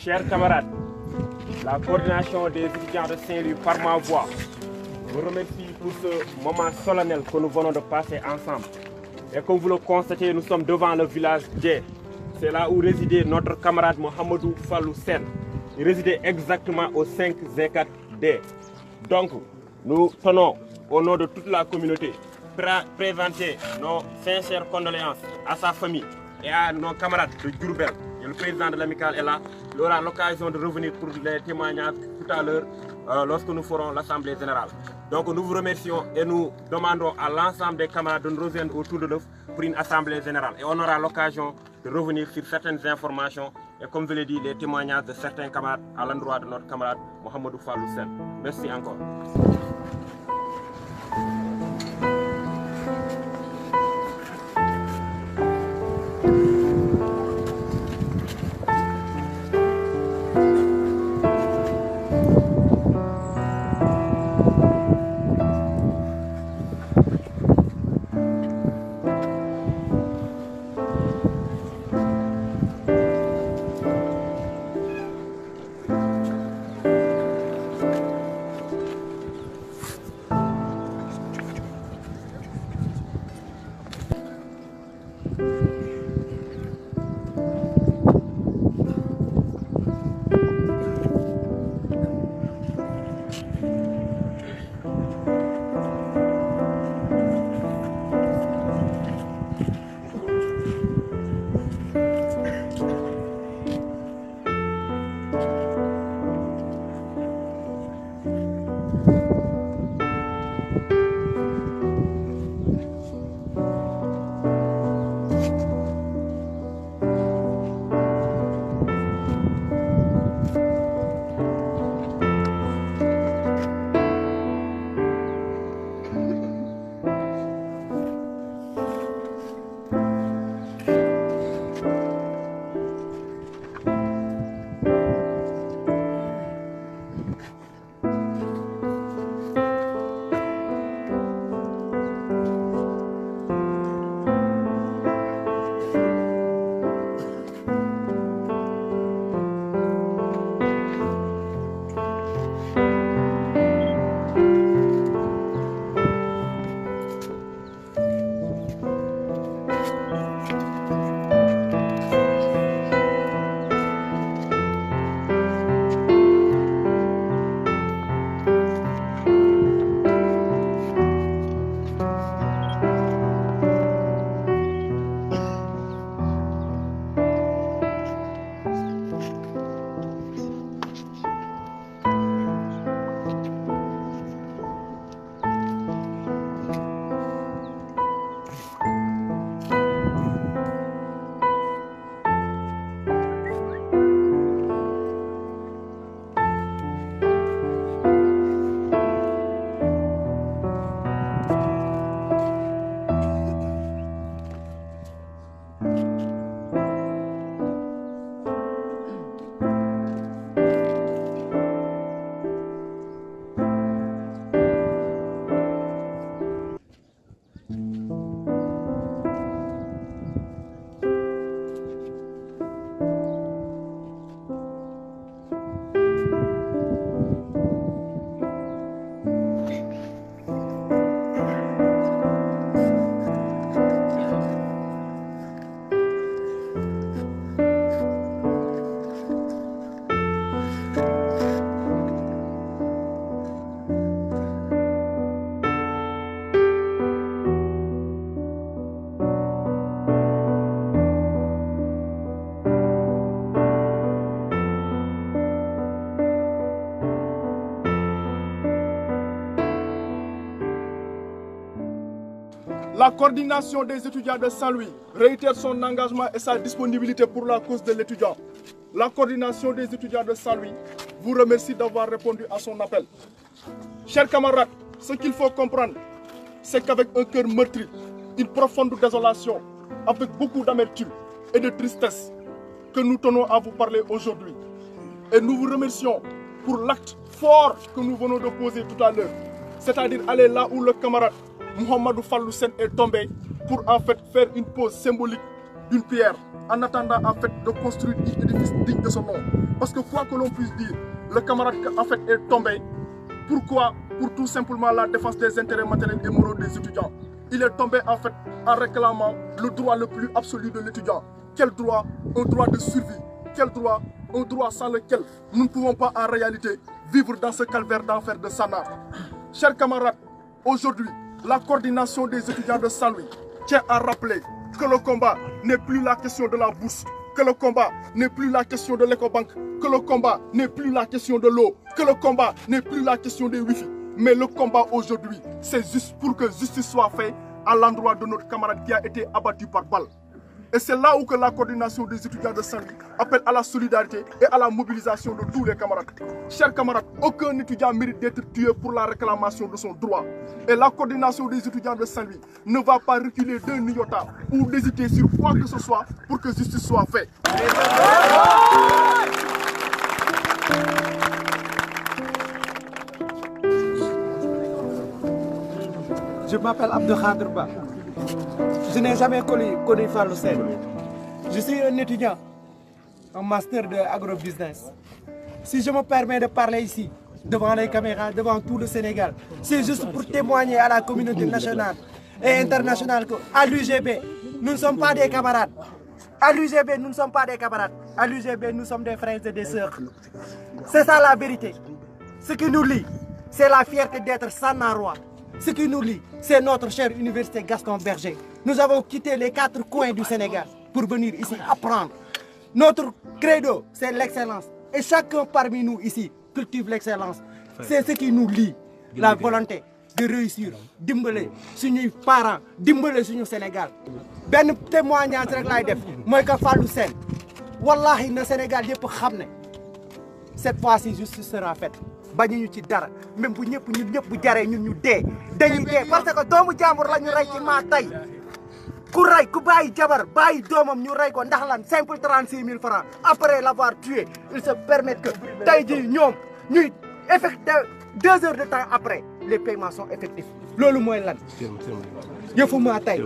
Chers camarades, la coordination des étudiants de Saint-Louis par ma voix vous remercie pour ce moment solennel que nous venons de passer ensemble. Et comme vous le constatez, nous sommes devant le village D. C'est là où résidait notre camarade Mohamedou Fallou Sen. Il résidait exactement au 5 Z4 D. Donc, nous tenons, au nom de toute la communauté, présenter nos sincères condoléances à sa famille et à nos camarades de Diourbel. Et le président de l'amicale est là. Il aura l'occasion de revenir pour les témoignages tout à l'heure lorsque nous ferons l'Assemblée générale. Donc nous vous remercions et nous demandons à l'ensemble des camarades de nous rejoindre autour de l'œuf pour une Assemblée générale. Et on aura l'occasion de revenir sur certaines informations et comme je l'ai dit, les témoignages de certains camarades à l'endroit de notre camarade Mohamedou Fallou Sen. Merci encore. La coordination des étudiants de Saint-Louis réitère son engagement et sa disponibilité pour la cause de l'étudiant. La coordination des étudiants de Saint-Louis vous remercie d'avoir répondu à son appel. Chers camarades, ce qu'il faut comprendre, c'est qu'avec un cœur meurtri, une profonde désolation, avec beaucoup d'amertume et de tristesse, que nous tenons à vous parler aujourd'hui. Et nous vous remercions pour l'acte fort que nous venons de poser tout à l'heure, c'est-à-dire aller là où le camarade Mouhamadou Fallou Sène est tombé pour en fait faire une pose symbolique d'une pierre en attendant en fait de construire un édifice digne de son nom. Parce que quoi que l'on puisse dire, le camarade en fait est tombé. Pourquoi? Pour tout simplement la défense des intérêts matériels et moraux des étudiants. Il est tombé en fait en réclamant le droit le plus absolu de l'étudiant. Quel droit? Un droit de survie. Quel droit? Un droit sans lequel nous ne pouvons pas en réalité vivre dans ce calvaire d'enfer de Sanar. Chers camarades, aujourd'hui, la coordination des étudiants de Saint-Louis tient à rappeler que le combat n'est plus la question de la bourse, que le combat n'est plus la question de l'écobanque, que le combat n'est plus la question de l'eau, que le combat n'est plus la question des wifi. Mais le combat aujourd'hui, c'est juste pour que justice soit faite à l'endroit de notre camarade qui a été abattu par balle. Et c'est là où que la coordination des étudiants de Saint-Louis appelle à la solidarité et à la mobilisation de tous les camarades. Chers camarades, aucun étudiant mérite d'être tué pour la réclamation de son droit. Et la coordination des étudiants de Saint-Louis ne va pas reculer d'un iota ou d'hésiter sur quoi que ce soit pour que justice soit faite. Je m'appelle Abdelkader Ba. Je n'ai jamais connu Fallou Sène. Je suis un étudiant en master de agrobusiness. Si je me permets de parler ici, devant les caméras, devant tout le Sénégal, c'est juste pour témoigner à la communauté nationale et internationale qu'à l'UGB, nous ne sommes pas des camarades. À l'UGB, nous ne sommes pas des camarades. À l'UGB, nous sommes des frères et des sœurs. C'est ça la vérité. Ce qui nous lie, c'est la fierté d'être Sanarois. Ce qui nous lie, c'est notre chère université Gaston Berger. Nous avons quitté les 4 coins du Sénégal pour venir ici apprendre. Notre credo, c'est l'excellence. Et chacun parmi nous ici cultive l'excellence. C'est ce qui nous lie, la volonté de réussir, dimbale suñuy parents, dimbale suñu Sénégal. Ben témoignage rek lay def, moy que Fallou Sène. Wallahi na Sénégal yépp xamné cette fois-ci justice sera faite. Bañuñu ci dara même bu ñun ñëpp bu jaré ñun ñu dé dañuy dé parce que doomu jaambur la ñu ray ci ma tay ku ray ku bàyyi jabar bàyyi doomam ñu ray ko ndax lan simple 36 000 francs après l'avoir tué il se permet que tay ji ñoom ñuy effecté 2 heures de temps après les paiements sont effectifs loolu mooy lan yëfu ma tay